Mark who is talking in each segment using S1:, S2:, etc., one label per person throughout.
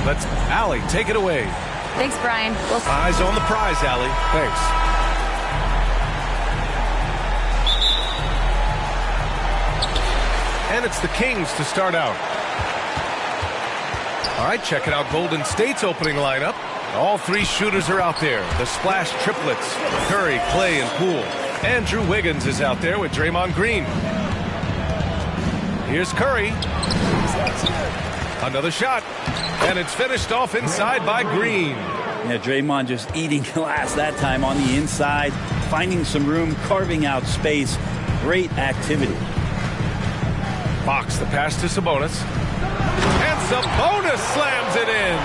S1: Let's Allie take it away.
S2: Thanks, Brian.
S1: Eyes on the prize, Allie. Thanks. And it's the Kings to start out. All right, checking out Golden State's opening lineup. All three shooters are out there. The splash triplets, Curry, Clay, and Poole. Andrew Wiggins is out there with Draymond Green. Here's Curry. Another shot. And it's finished off inside by Green.
S3: Yeah, Draymond just eating glass that time on the inside, finding some room, carving out space. Great activity.
S1: Fox, the pass to Sabonis. And Sabonis slams it in.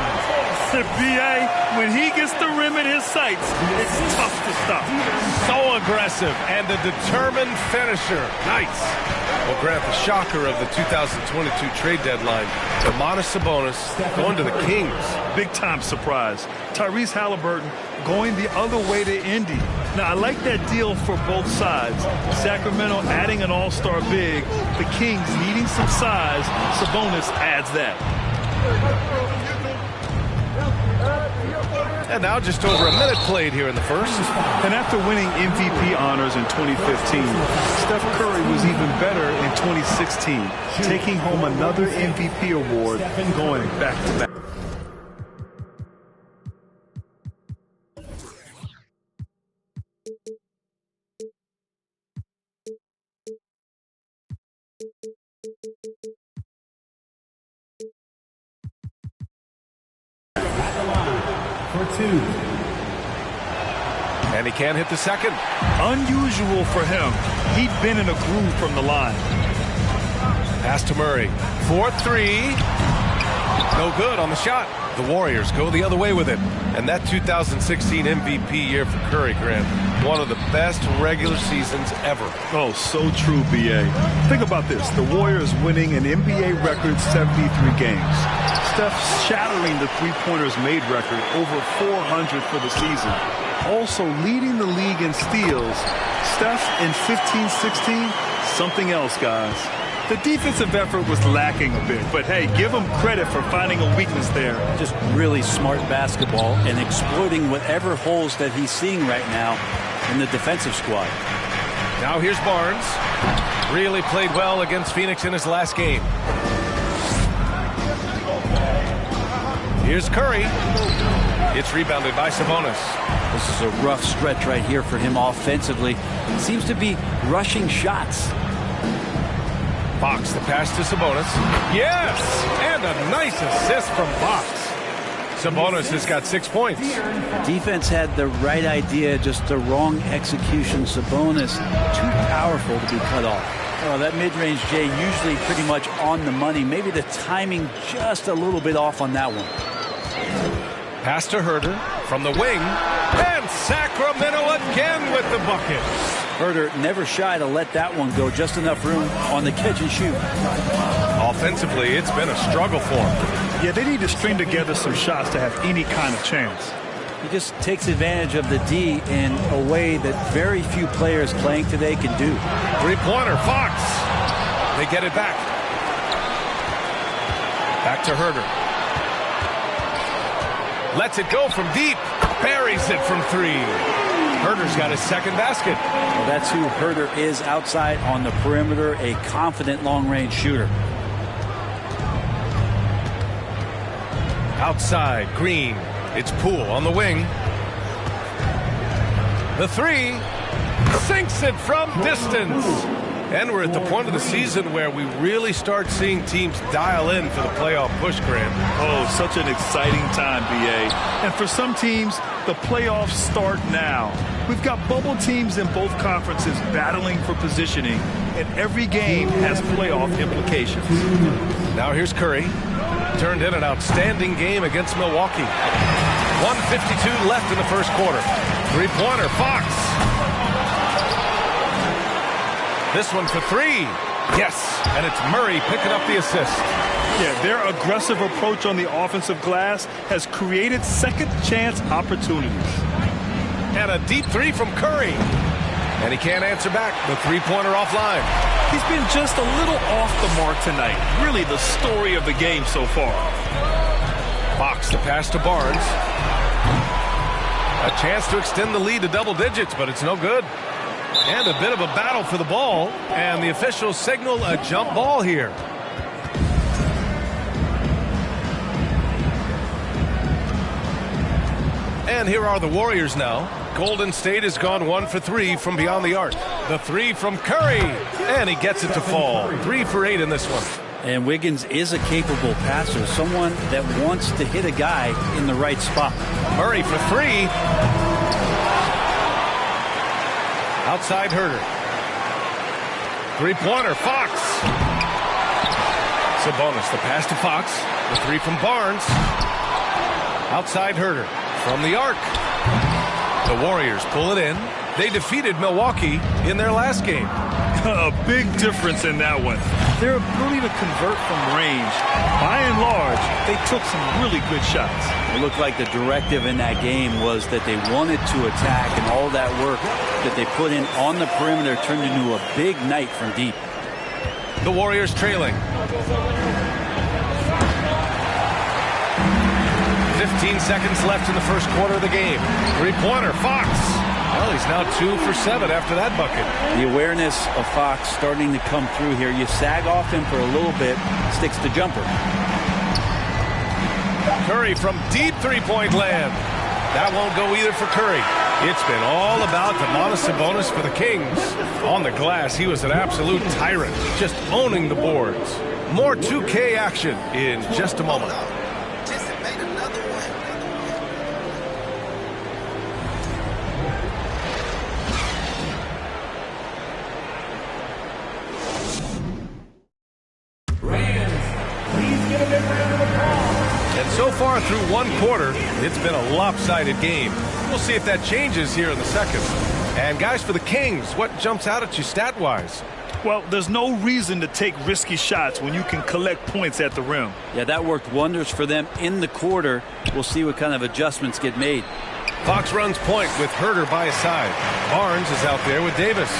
S4: B.A., when he gets the rim in his sights, it's tough to stop.
S1: So aggressive and a determined finisher. Nice. Well, Grant, the shocker of the 2022 trade deadline, Domantas Sabonis going to the Kings.
S4: Big-time surprise. Tyrese Halliburton going the other way to Indy. Now, I like that deal for both sides. Sacramento adding an all-star big. The Kings needing some size. Sabonis adds that.
S1: And now just over a minute played here in the first.
S4: And after winning MVP honors in 2015, Steph Curry was even better in 2016, taking home another MVP award and going back-to-back.
S5: For two.
S1: And he can't hit the second.
S4: Unusual for him. He'd been in a groove from the line.
S1: Pass to Murray. 4-3. No good on the shot. The Warriors go the other way with it. And that 2016 MVP year for Curry, Grant, one of the best regular seasons ever.
S4: Oh, so true, B.A. Think about this. The Warriors winning an NBA record 73 games. Steph shattering the three-pointers made record, over 400 for the season. Also leading the league in steals. Steph in 15-16, something else, guys. The defensive effort was lacking a bit, but hey, give him credit for finding a weakness there.
S3: Just really smart basketball and exploiting whatever holes that he's seeing right now in the defensive squad.
S1: Now here's Barnes. Really played well against Phoenix in his last game. Here's Curry. It's rebounded by Sabonis.
S3: This is a rough stretch right here for him offensively. He seems to be rushing shots.
S1: Fox, the pass to Sabonis. Yes! And a nice assist from Fox. Sabonis has got 6 points.
S3: Defense had the right idea, just the wrong execution. Sabonis, too powerful to be cut off. Oh, that mid-range, Jay, usually pretty much on the money. Maybe the timing just a little bit off on that one.
S1: Pass to Herter from the wing. And Sacramento again with the bucket.
S3: Herter never shy to let that one go. Just enough room on the catch and shoot.
S1: Offensively, it's been a struggle for him.
S4: Yeah, they need to string together some shots to have any kind of chance.
S3: He just takes advantage of the D in a way that very few players playing today can do.
S1: Three-pointer, Fox. They get it back. Back to Herter. Lets it go from deep. Buries it from three. Herter's got his second basket.
S3: Well, that's who Herter is outside on the perimeter, a confident long-range shooter.
S1: Outside, Green. It's Poole on the wing. The three sinks it from distance. And we're at the point of the season where we really start seeing teams dial in for the playoff push, Grant.
S4: Oh, such an exciting time, B.A. And for some teams, the playoffs start now. We've got bubble teams in both conferences battling for positioning, and every game has playoff implications.
S1: Now here's Curry. Turned in an outstanding game against Milwaukee. 1:52 left in the first quarter. Three-pointer, Fox. This one for three. Yes, and it's Murray picking up the assist.
S4: Yeah, their aggressive approach on the offensive glass has created second chance opportunities.
S1: And a deep three from Curry. And he can't answer back. The three-pointer offline.
S4: He's been just a little off the mark tonight. Really the story of the game so far.
S1: Fox the pass to Barnes. A chance to extend the lead to double digits, but it's no good. And a bit of a battle for the ball, and the officials signal a jump ball here. And here are the Warriors now. Golden State has gone 1 for 3 from beyond the arc. The three from Curry, and he gets it to fall. 3 for 8 in this one.
S3: And Wiggins is a capable passer, someone that wants to hit a guy in the right spot.
S1: Murray for 3. Outside Herter. Three-pointer, Fox. Sabonis, the pass to Fox. The 3 from Barnes. Outside Herter. From the arc. The Warriors pull it in. They defeated Milwaukee in their last game.
S4: A big difference in that one. Their ability to convert from range, by and large, they took some really good shots.
S3: It looked like the directive in that game was that they wanted to attack, and all that work that they put in on the perimeter turned into a big night from deep.
S1: The Warriors trailing. 15 seconds left in the first quarter of the game. Three-pointer, Fox. Well, he's now 2 for 7 after that bucket.
S3: The awareness of Fox starting to come through here. You sag off him for a little bit, sticks the jumper.
S1: Curry from deep three-point land. That won't go either for Curry. It's been all about Domantas Sabonis for the Kings. On the glass, he was an absolute tyrant, just owning the boards. More 2K action in just a moment. So far through one quarter, it's been a lopsided game. We'll see if that changes here in the second. And guys, for the Kings, what jumps out at you stat-wise?
S4: Well, there's no reason to take risky shots when you can collect points at the rim.
S3: Yeah, that worked wonders for them in the quarter. We'll see what kind of adjustments get made.
S1: Fox runs point with Herter by his side. Barnes is out there with Davis.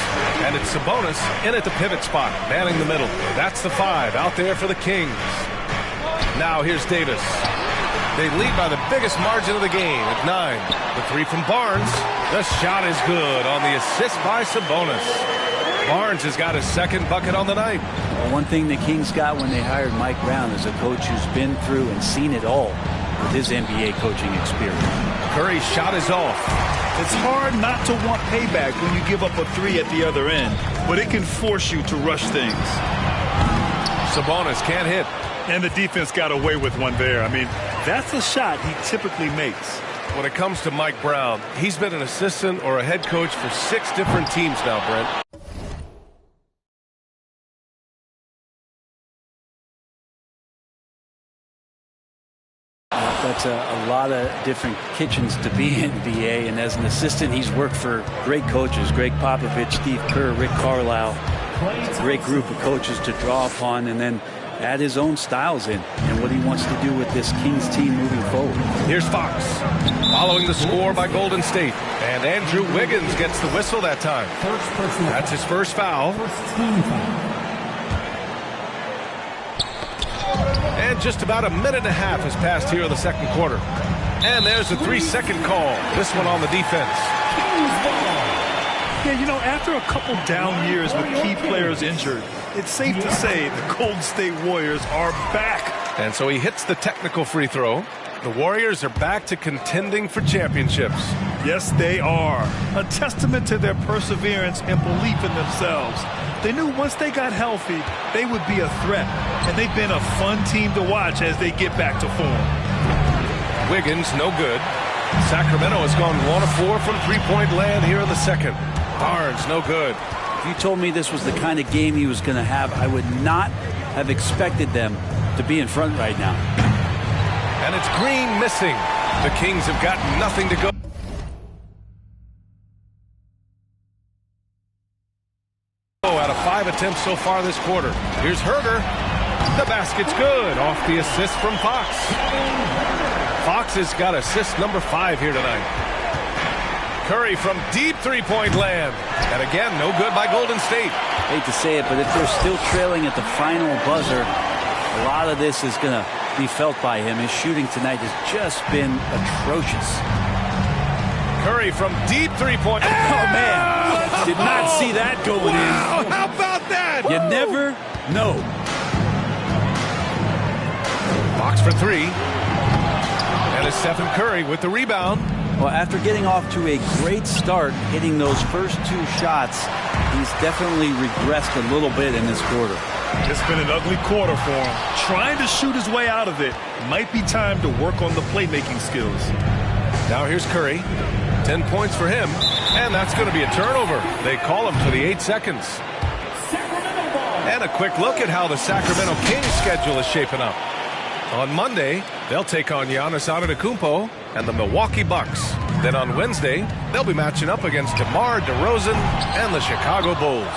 S1: And it's Sabonis in at the pivot spot, manning the middle. That's the 5 out there for the Kings. Now here's Davis. They lead by the biggest margin of the game at 9. The 3 from Barnes. The shot is good on the assist by Sabonis. Barnes has got his second bucket on the night.
S3: Well, one thing the Kings got when they hired Mike Brown is a coach who's been through and seen it all with his NBA coaching experience.
S1: Curry's shot is off.
S4: It's hard not to want payback when you give up a 3 at the other end, but it can force you to rush things.
S1: Sabonis can't hit.
S4: And the defense got away with one there. I mean, that's a shot he typically makes.
S1: When it comes to Mike Brown, he's been an assistant or a head coach for 6 different teams now, Brent.
S3: That's a lot of different kitchens to be in, BA. And as an assistant, he's worked for great coaches, Greg Popovich, Steve Kerr, Rick Carlisle. It's a great group of coaches to draw upon, and then add his own styles in and what he wants to do with this Kings team moving forward.
S1: Here's Fox following the score by Golden State, and Andrew Wiggins gets the whistle that time. That's his first foul. And just about a minute and a half has passed here in the second quarter. And there's a 3-second call. This one on the defense.
S4: Yeah, you know, after a couple down years with key players injured, it's safe to say the Golden State Warriors are back.
S1: And so he hits the technical free throw. The Warriors are back to contending for championships.
S4: Yes, they are. A testament to their perseverance and belief in themselves. They knew once they got healthy, they would be a threat. And they've been a fun team to watch as they get back to form.
S1: Wiggins, no good. Sacramento has gone 1 of 4 from three-point land here in the second. Barnes, no good.
S3: If you told me this was the kind of game he was going to have, I would not have expected them to be in front right now.
S1: And it's Green missing. The Kings have got nothing to go. Out of 5 attempts so far this quarter. Here's Herter. The basket's good off the assist from Fox. Fox has got assist number 5 here tonight. Curry from deep three-point land. And again, no good by Golden State.
S3: Hate to say it, but if they're still trailing at the final buzzer, a lot of this is going to be felt by him. His shooting tonight has just been atrocious.
S1: Curry from deep three-point.
S3: Oh, man. Did not see that going in.
S1: How about that?
S3: You never know.
S1: Fox for three. And it's Stephen Curry with the rebound.
S3: Well, after getting off to a great start, hitting those first 2 shots, he's definitely regressed a little bit in this quarter.
S4: It's been an ugly quarter for him. Trying to shoot his way out of it. Might be time to work on the playmaking skills.
S1: Now here's Curry. 10 points for him. And that's going to be a turnover. They call him for the 8 seconds. And a quick look at how the Sacramento Kings schedule is shaping up. On Monday, they'll take on Giannis Antetokounmpo and the Milwaukee Bucks. Then on Wednesday, they'll be matching up against DeMar DeRozan and the Chicago Bulls.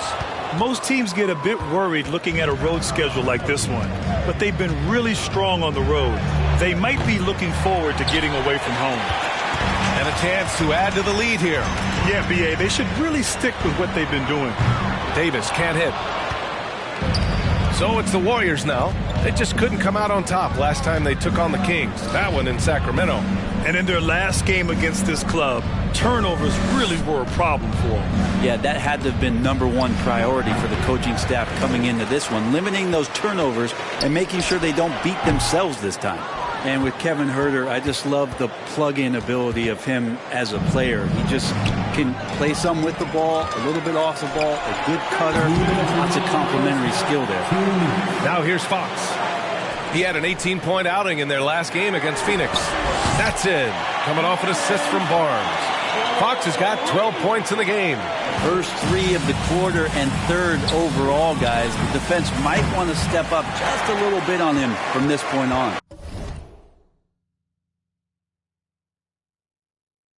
S4: Most teams get a bit worried looking at a road schedule like this one, but they've been really strong on the road. They might be looking forward to getting away from home.
S1: And a chance to add to the lead here.
S4: Yeah, B.A., they should really stick with what they've been doing.
S1: Davis can't hit. So it's the Warriors now. They just couldn't come out on top last time they took on the Kings. That one in Sacramento.
S4: And in their last game against this club, turnovers really were a problem for them.
S3: Yeah, that had to have been #1 priority for the coaching staff coming into this one, limiting those turnovers and making sure they don't beat themselves this time. And with Kevin Huerter, I just love the plug-in ability of him as a player. He just can play some with the ball, a little bit off the ball, a good cutter, lots of complementary skill there.
S1: Now here's Fox. He had an 18-point outing in their last game against Phoenix. That's in. Coming off an assist from Barnes. Fox has got 12 points in the game.
S3: First 3 of the quarter and 3rd overall, guys. The defense might want to step up just a little bit on him from this point on.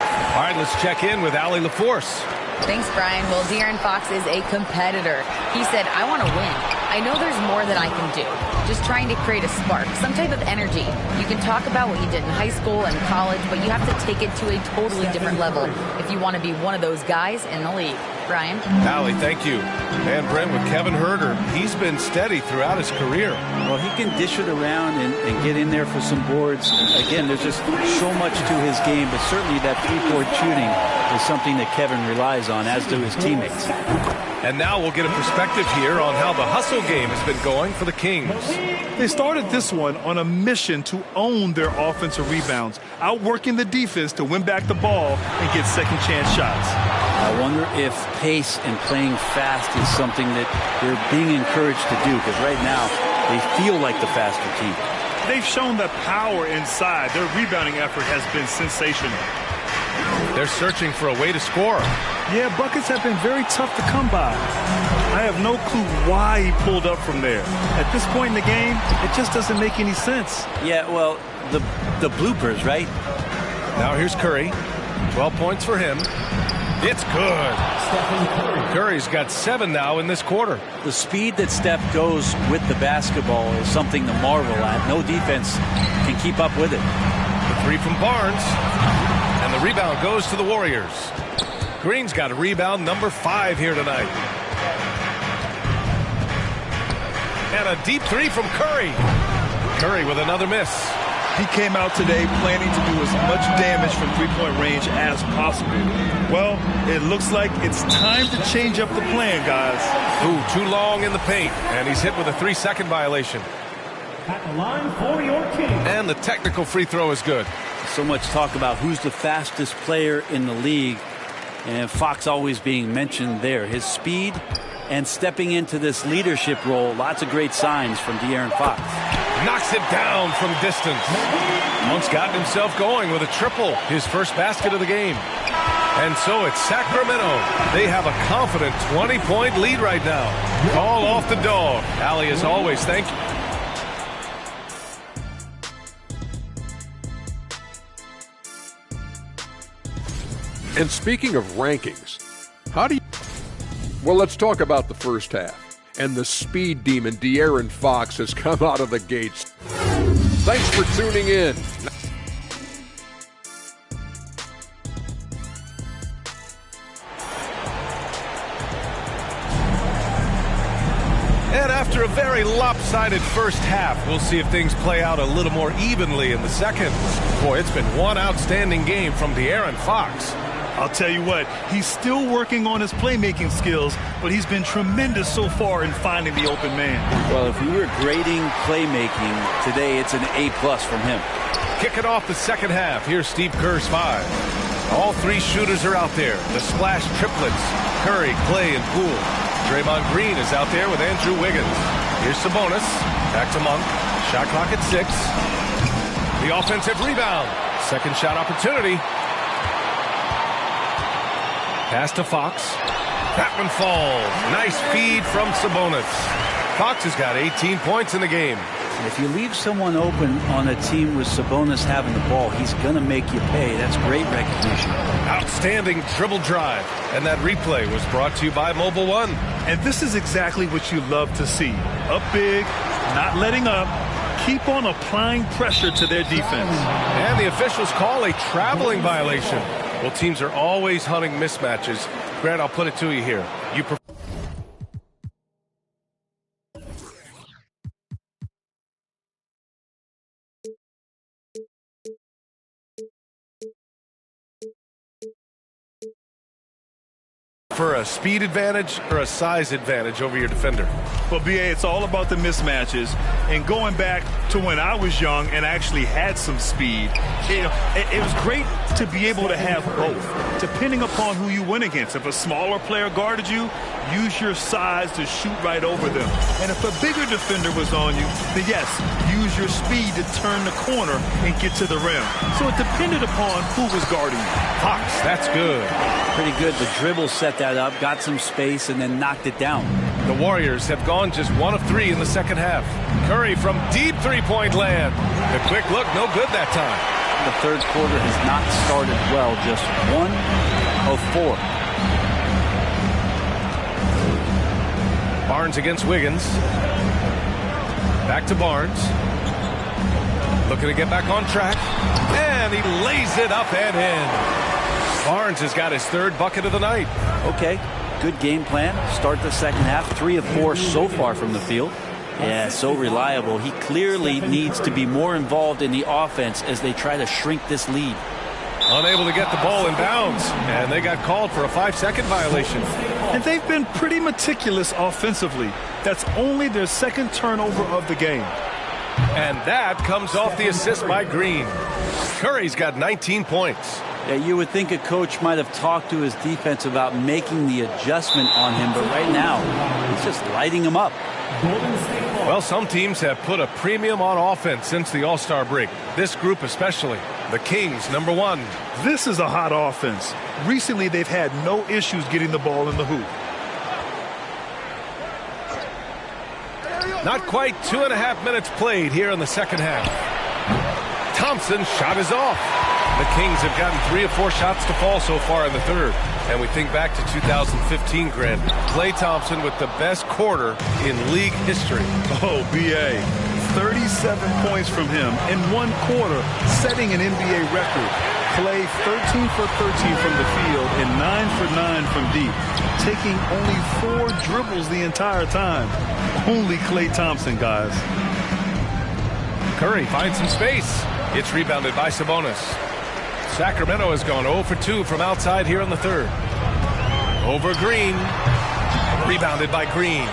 S1: All right, let's check in with Allie LaForce.
S2: Thanks, Brian. Well, De'Aaron Fox is a competitor. He said, I want to win. I know there's more that I can do. Just trying to create a spark, some type of energy. You can talk about what you did in high school and college, but you have to take it to a totally different level if you want to be one of those guys in the league. Brian?
S1: Allie, thank you. And Brent, with Kevin Huerter, he's been steady throughout his career.
S3: Well, he can dish it around and get in there for some boards. Again, there's just so much to his game, but certainly that 3-point shooting is something that Kevin relies on, as do his teammates.
S1: And now we'll get a perspective here on how the hustle game has been going for the Kings.
S4: They started this one on a mission to own their offensive rebounds, outworking the defense to win back the ball and get second-chance shots.
S3: I wonder if pace and playing fast is something that they're being encouraged to do, because right now they feel like the faster team.
S4: They've shown that power inside. Their rebounding effort has been sensational.
S1: They're searching for a way to score.
S4: Yeah, buckets have been very tough to come by. I have no clue why he pulled up from there. At this point in the game, it just doesn't make any sense.
S3: Yeah, well, the bloopers, right?
S1: Now here's Curry. 12 points for him. It's good. Curry's got 7 now in this quarter.
S3: The speed that Steph goes with the basketball is something to marvel at. No defense can keep up with it.
S1: The 3 from Barnes. And the rebound goes to the Warriors. Green's got a rebound number 5 here tonight. And a deep 3 from Curry. Curry with another miss.
S4: He came out today planning to do as much damage from three-point range as possible. Well, it looks like it's time to change up the plan, guys.
S1: Ooh, too long in the paint. And he's hit with a 3-second violation.
S5: At the line for your King.
S1: And the technical free throw is good.
S3: So much talk about who's the fastest player in the league. And Fox always being mentioned there. His speed and stepping into this leadership role. Lots of great signs from De'Aaron Fox.
S1: Knocks it down from distance. Monk's gotten himself going with a triple. His first basket of the game. And so it's Sacramento. They have a confident 20-point lead right now. Call off the dog. Allie, as always, thank you.
S6: And speaking of rankings, well, let's talk about the first half. And the speed demon De'Aaron Fox has come out of the gates. Thanks for tuning in.
S1: And after a very very lopsided first half. We'll see if things play out a little more evenly in the second. Boy, it's been one outstanding game from De'Aaron Fox.
S4: I'll tell you what, he's still working on his playmaking skills, but he's been tremendous so far in finding the open man.
S3: Well, if we were grading playmaking today, it's an A+ from him.
S1: Kicking off the second half, here's Steve Kerr's 5. All three shooters are out there. The splash triplets, Curry, Clay, and Poole. Draymond Green is out there with Andrew Wiggins. Here's Sabonis, back to Monk. Shot clock at 6. The offensive rebound. Second shot opportunity. Pass to Fox. That one falls. Nice feed from Sabonis. Fox has got 18 points in the game.
S3: If you leave someone open on a team with Sabonis having the ball, he's going to make you pay. That's great recognition.
S1: Outstanding dribble drive. And that replay was brought to you by Mobile One.
S4: And this is exactly what you love to see. Up big, not letting up. Keep on applying pressure to their defense.
S1: And the officials call a traveling violation. Well, teams are always hunting mismatches. Grant, I'll put it to you here. You prefer a speed advantage or a size advantage over your defender?
S4: Well, BA, it's all about the mismatches. And going back to when I was young and actually had some speed, it was great to be able to have both, depending upon who you went against. If a smaller player guarded you, use your size to shoot right over them. And if a bigger defender was on you, then yes, use your speed to turn the corner and get to the rim. So it depended upon who was guarding you.
S1: Fox, that's good.
S3: Pretty good. The dribble set that up, got some space, and then knocked it down.
S1: The Warriors have gone just 1 of 3 in the second half. Curry from deep three-point land. The quick look, no good that time.
S3: The third quarter has not started well, just 1 of 4.
S1: Barnes against Wiggins. Back to Barnes. Looking to get back on track. And he lays it up and in. Barnes has got his third bucket of the night.
S3: Okay, good game plan. Start the second half. 3 of 4 so far from the field. Yeah, so reliable. He clearly needs to be more involved in the offense as they try to shrink this lead.
S1: Unable to get the ball in bounds, and they got called for a 5-second violation.
S4: And they've been pretty meticulous offensively. That's only their second turnover of the game.
S1: And that comes off the assist by Green. Curry's got 19 points.
S3: Yeah, you would think a coach might have talked to his defense about making the adjustment on him, but right now, he's just lighting him up.
S1: Well, some teams have put a premium on offense since the All-Star break. This group especially. The Kings, number 1.
S4: This is a hot offense. Recently, they've had no issues getting the ball in the hoop.
S1: Not quite 2.5 minutes played here in the second half. Thompson's shot is off. The Kings have gotten 3 of 4 shots to fall so far in the third. And we think back to 2015, Grant. Klay Thompson with the best quarter in league history.
S4: Oh, BA. 37 points from him in 1 quarter, setting an NBA record. Klay 13 for 13 from the field and 9 for 9 from deep, taking only 4 dribbles the entire time. Only Klay Thompson, guys.
S1: Curry finds some space. It's rebounded by Sabonis. Sacramento has gone 0 for 2 from outside here in the third. Over Green. Rebounded by Green.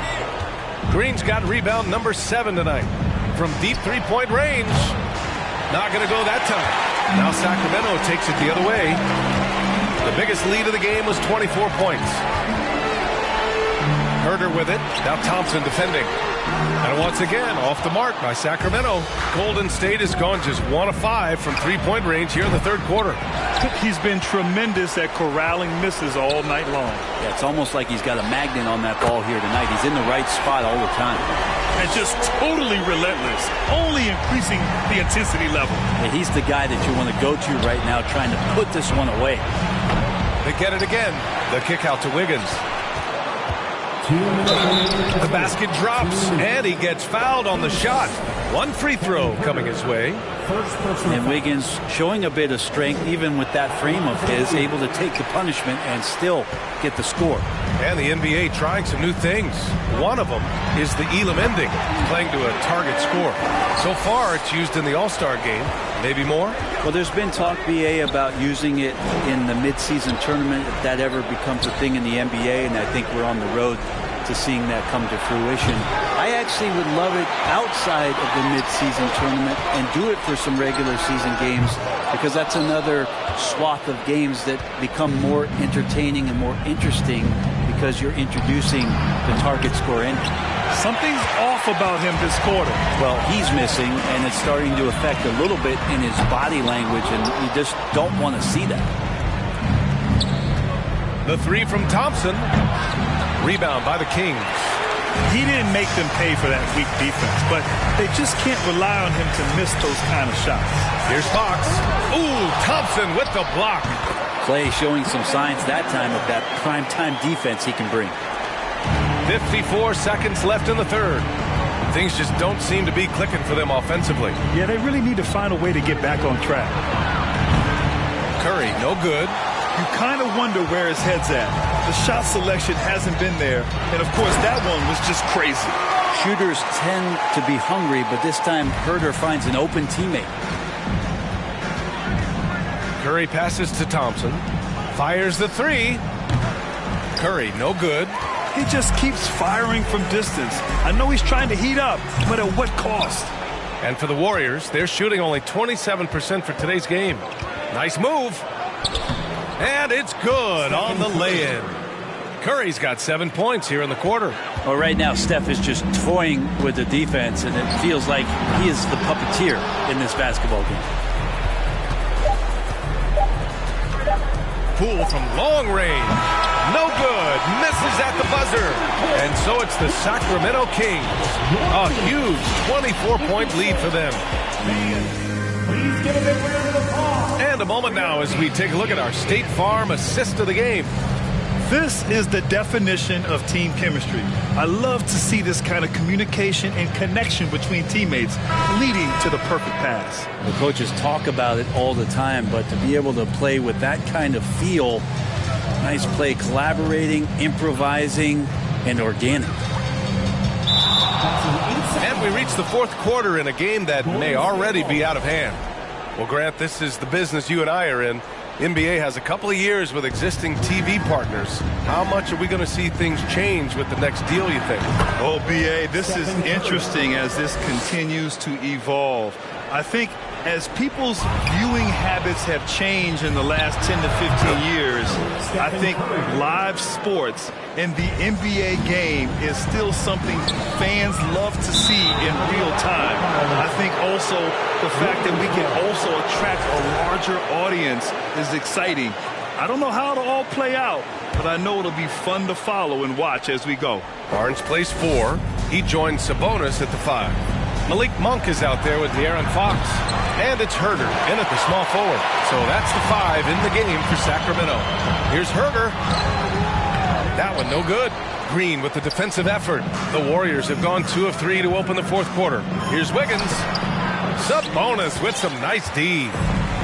S1: Green's got rebound number 7 tonight. From deep three-point range. Not going to go that time. Now Sacramento takes it the other way. The biggest lead of the game was 24 points. Herter with it. Now Thompson defending. And once again, off the mark by Sacramento. Golden State has gone just 1 of 5 from three-point range here in the third quarter.
S4: He's been tremendous at corralling misses all night long.
S3: Yeah, it's almost like he's got a magnet on that ball here tonight. He's in the right spot all the time.
S4: And just totally relentless, only increasing the intensity level.
S3: Yeah, he's the guy that you want to go to right now, trying to put this one away.
S1: They get it again. The kick out to Wiggins. The basket drops, and he gets fouled on the shot. One free throw coming his way.
S3: And Wiggins showing a bit of strength, even with that frame of his, able to take the punishment and still get the score.
S1: And the NBA trying some new things. One of them is the Elam ending, playing to a target score. So far, it's used in the All-Star game. Maybe more?
S3: Well, there's been talk, BA, about using it in the midseason tournament, if that ever becomes a thing in the NBA, and I think we're on the road to seeing that come to fruition. I actually would love it outside of the midseason tournament and do it for some regular season games, because that's another swath of games that become more entertaining and more interesting because you're introducing the target score in.
S4: Something's off about him this quarter.
S3: Well, he's missing, and it's starting to affect a little bit in his body language, and you just don't want to see that.
S1: The three from Thompson. Rebound by the Kings.
S4: He didn't make them pay for that weak defense, but they just can't rely on him to miss those kind of shots.
S1: Here's Fox. Ooh, Thompson with the block.
S3: Clay showing some signs that time of that prime-time defense he can bring.
S1: 54 seconds left in the third. Things just don't seem to be clicking for them offensively.
S4: Yeah, they really need to find a way to get back on track.
S1: Curry, no good.
S4: You kind of wonder where his head's at. The shot selection hasn't been there, and of course that one was just crazy.
S3: Shooters tend to be hungry, but this time Herter finds an open teammate.
S1: Curry passes to Thompson. Fires the three. Curry, no good.
S4: He just keeps firing from distance. I know he's trying to heat up, but at what cost?
S1: And for the Warriors, they're shooting only 27% for today's game. Nice move. And it's good on the lay-in. Curry's got 7 points here in the quarter.
S3: Well, right now, Steph is just toying with the defense, and it feels like he is the puppeteer in this basketball game.
S1: Poole from long range. No good. Misses at the buzzer. And so it's the Sacramento Kings. A huge 24-point lead for them.
S5: Please give a big round of applause.
S1: And a moment now as we take a look at our State Farm assist of the game.
S4: This is the definition of team chemistry. I love to see this kind of communication and connection between teammates leading to the perfect pass.
S3: The coaches talk about it all the time, but to be able to play with that kind of feel, nice play, collaborating, improvising, and organic.
S1: And we reach the fourth quarter in a game that may already be out of hand. Well, Grant, this is the business you and I are in. NBA has a couple of years with existing TV partners. How much are we going to see things change with the next deal, you think?
S4: Oh, BA, this is interesting as this continues to evolve. I think as people's viewing habits have changed in the last 10 to 15 years, I think live sports and the NBA game is still something fans love to see in real time. I think also the fact that we can also attract a larger audience is exciting. I don't know how it'll all play out, but I know it'll be fun to follow and watch as we go.
S1: Barnes plays 4. He joins Sabonis at the 5. Malik Monk is out there with De'Aaron Fox. And it's Herter in at the small forward. So that's the 5 in the game for Sacramento. Here's Herter. That one no good. Green with the defensive effort. The Warriors have gone 2 of 3 to open the fourth quarter. Here's Wiggins. Sabonis with some nice D.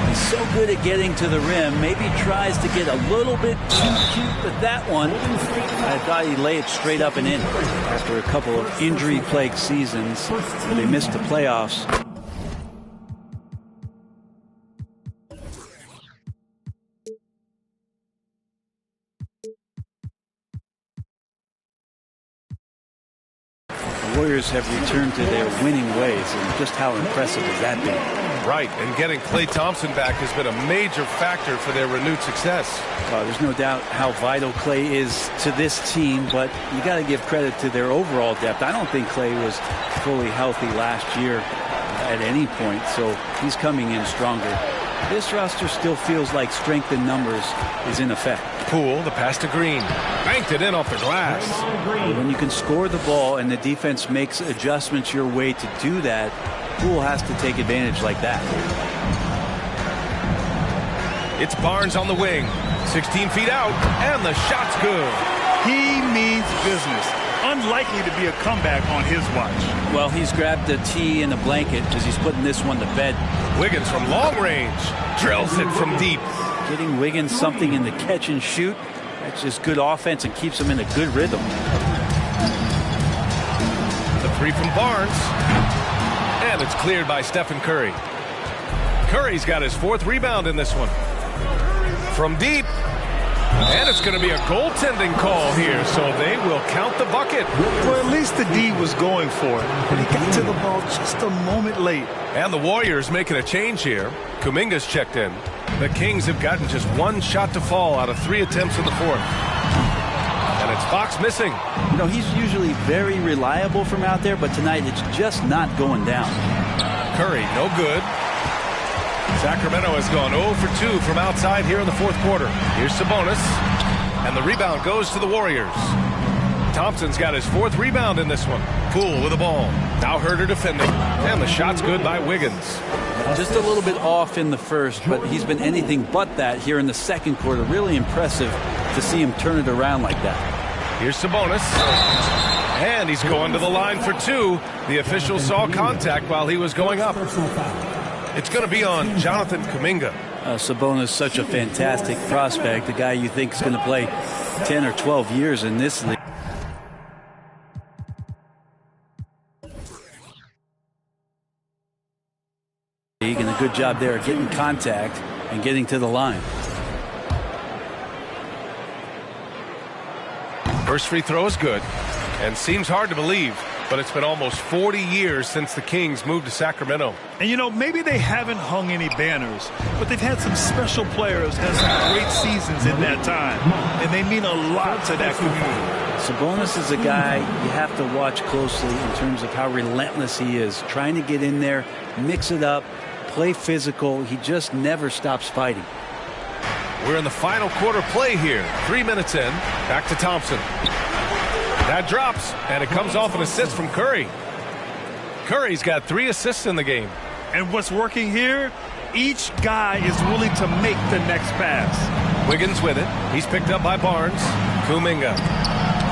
S3: He's so good at getting to the rim. Maybe tries to get a little bit too cute with that one. I thought he'd lay it straight up and in after a couple of injury-plagued seasons where they missed the playoffs. The Warriors have returned to their winning ways, and just how impressive has that been?
S1: Right, and getting Klay Thompson back has been a major factor for their renewed success.
S3: There's no doubt how vital Klay is to this team, but you got to give credit to their overall depth. I don't think Klay was fully healthy last year at any point, so he's coming in stronger. This roster still feels like strength in numbers is in effect.
S1: Poole, the pass to Green. Banked it in off the glass.
S3: When you can score the ball and the defense makes adjustments your way to do that, Poole has to take advantage like that.
S1: It's Barnes on the wing. 16 feet out, and the shot's good.
S4: He means business. unlikely to be a comeback on his watch.
S3: Well, he's grabbed the tee and the blanket because he's putting this one to bed.
S1: Wiggins from long range drills it from deep.
S3: Getting Wiggins something in the catch and shoot. That's just good offense and keeps him in a good rhythm.
S1: The three from Barnes. And it's cleared by Stephen Curry. Curry's got his 4th rebound in this one. From deep. And it's going to be a goaltending call here, so they will count the bucket.
S4: Well, at least the D was going for it, but he got to the ball just a moment late.
S1: And the Warriors making a change here. Kuminga's checked in. The Kings have gotten just 1 shot to fall out of 3 attempts in the 4th. And it's Fox missing.
S3: You know, he's usually very reliable from out there, but tonight it's just not going down.
S1: Curry, no good. Sacramento has gone 0 for 2 from outside here in the 4th quarter. Here's Sabonis. And the rebound goes to the Warriors. Thompson's got his 4th rebound in this one. Poole with the ball. Now Herter defending. And the shot's good by Wiggins.
S3: Just a little bit off in the first, but he's been anything but that here in the 2nd quarter. Really impressive to see him turn it around like that.
S1: Here's Sabonis. And he's going to the line for 2. The official saw contact while he was going up. It's going to be on Jonathan Kuminga.
S3: Sabonis, such a fantastic prospect, a guy you think is going to play 10 or 12 years in this league. And a good job there getting contact and getting to the line.
S1: First free throw is good and seems hard to believe, but it's been almost 40 years since the Kings moved to Sacramento.
S4: And you know, maybe they haven't hung any banners, but they've had some special players and some great seasons in that time, and they mean a lot to that community.
S3: Sabonis is a guy you have to watch closely in terms of how relentless he is, trying to get in there, mix it up, play physical. He just never stops fighting.
S1: We're in the final quarter play here. 3 minutes in. Back to Thompson. That drops, and it comes off an assist from Curry. Curry's got 3 assists in the game.
S4: And what's working here, each guy is willing to make the next pass.
S1: Wiggins with it. He's picked up by Barnes. Kuminga.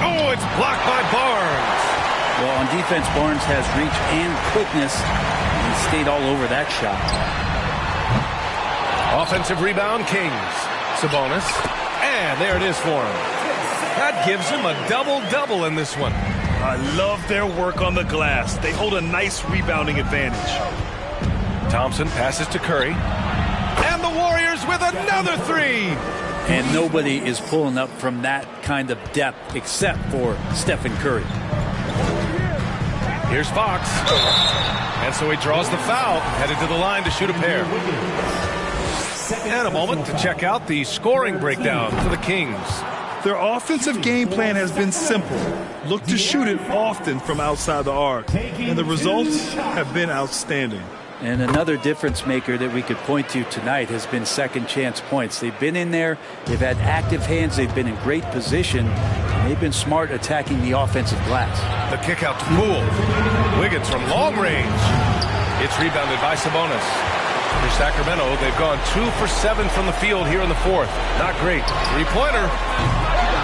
S1: Oh, it's blocked by Barnes.
S3: Well, on defense, Barnes has reach and quickness. He stayed all over that shot.
S1: Offensive rebound, Kings. Sabonis. And there it is for him. That gives him a double-double in this one.
S4: I love their work on the glass. They hold a nice rebounding advantage.
S1: Thompson passes to Curry. And the Warriors with another 3.
S3: And nobody is pulling up from that kind of depth except for Stephen Curry.
S1: Here's Fox. And so he draws the foul, headed to the line to shoot a pair. And a moment to check out the scoring breakdown for the Kings.
S4: Their offensive game plan has been simple. Look to shoot it often from outside the arc. And the results have been outstanding.
S3: And another difference maker that we could point to tonight has been second chance points. They've been in there, they've had active hands, they've been in great position, and they've been smart attacking the offensive glass.
S1: The kick out to Poole. Wiggins from long range. It's rebounded by Sabonis. For Sacramento, they've gone 2 for 7 from the field here in the 4th. Not great. 3-pointer.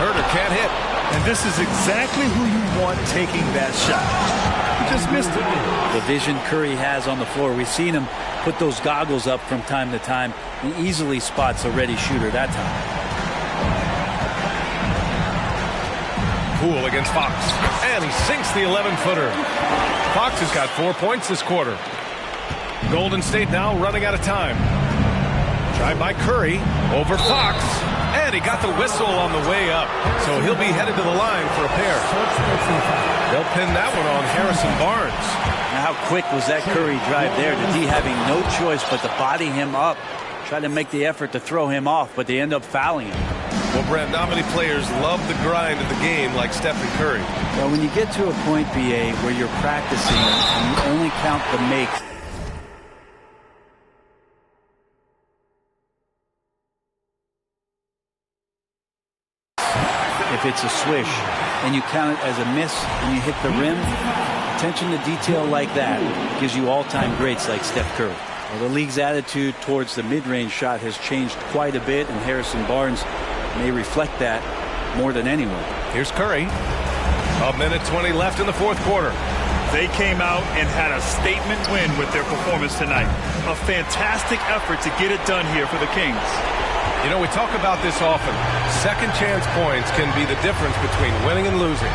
S1: Herter can't hit.
S4: And this is exactly who you want taking that shot. He just missed it.
S3: The vision Curry has on the floor. We've seen him put those goggles up from time to time. He easily spots a ready shooter that time.
S1: Poole against Fox. And he sinks the 11-footer. Fox has got 4 points this quarter. Golden State now running out of time. Tried by Curry over Fox. And he got the whistle on the way up. So he'll be headed to the line for a pair. They'll pin that one on Harrison Barnes.
S3: Now how quick was that Curry drive there? The D having no choice but to body him up. Try to make the effort to throw him off, but they end up fouling him.
S1: Well, Brent, not many players love the grind of the game like Stephen Curry.
S3: Well, when you get to a point, BA, where you're practicing and you only count the makes, if it's a swish and you count it as a miss and you hit the rim, attention to detail like that gives you all-time greats like Steph Curry. Well, the league's attitude towards the mid-range shot has changed quite a bit, and Harrison Barnes may reflect that more than anyone.
S1: Here's Curry. A minute 20 left in the fourth quarter.
S4: They came out and had a statement win with their performance tonight. A fantastic effort to get it done here for the Kings.
S1: You know, we talk about this often. Second chance points can be the difference between winning and losing.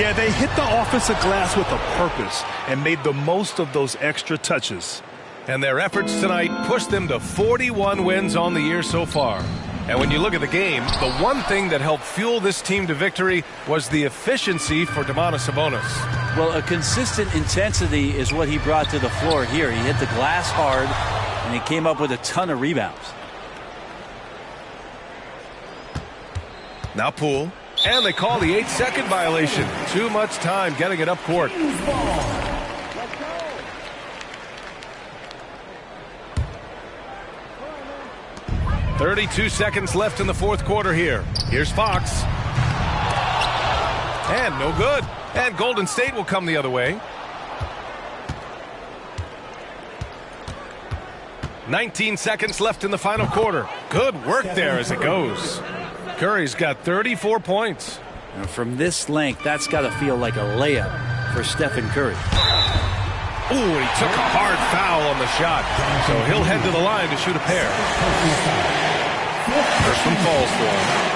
S4: Yeah, they hit the offensive glass with a purpose and made the most of those extra touches.
S1: And their efforts tonight pushed them to 41 wins on the year so far. And when you look at the game, the one thing that helped fuel this team to victory was the efficiency for Domantas Sabonis.
S3: Well, a consistent intensity is what he brought to the floor here. He hit the glass hard, and he came up with a ton of rebounds.
S1: Now Poole. And they call the 8-second violation. Too much time getting it up court. 32 seconds left in the fourth quarter here. Here's Fox. And no good. And Golden State will come the other way. 19 seconds left in the final quarter. Good work there as it goes. Curry's got 34 points.
S3: Now from this length, that's got to feel like a layup for Stephen Curry.
S1: Ooh, and he took a hard foul on the shot. So he'll head to the line to shoot a pair. First one falls for him.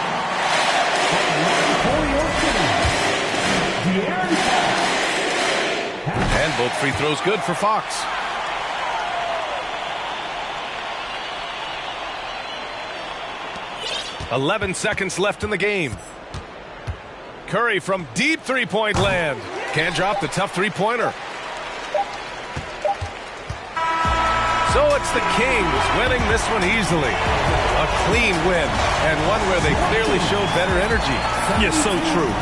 S1: And both free throws good for Fox. .11 seconds left in the game. Curry from deep three-point land. Can't drop the tough three-pointer. So it's the Kings winning this one easily. A clean win, and one where they clearly showed better energy.
S4: Yes, so true.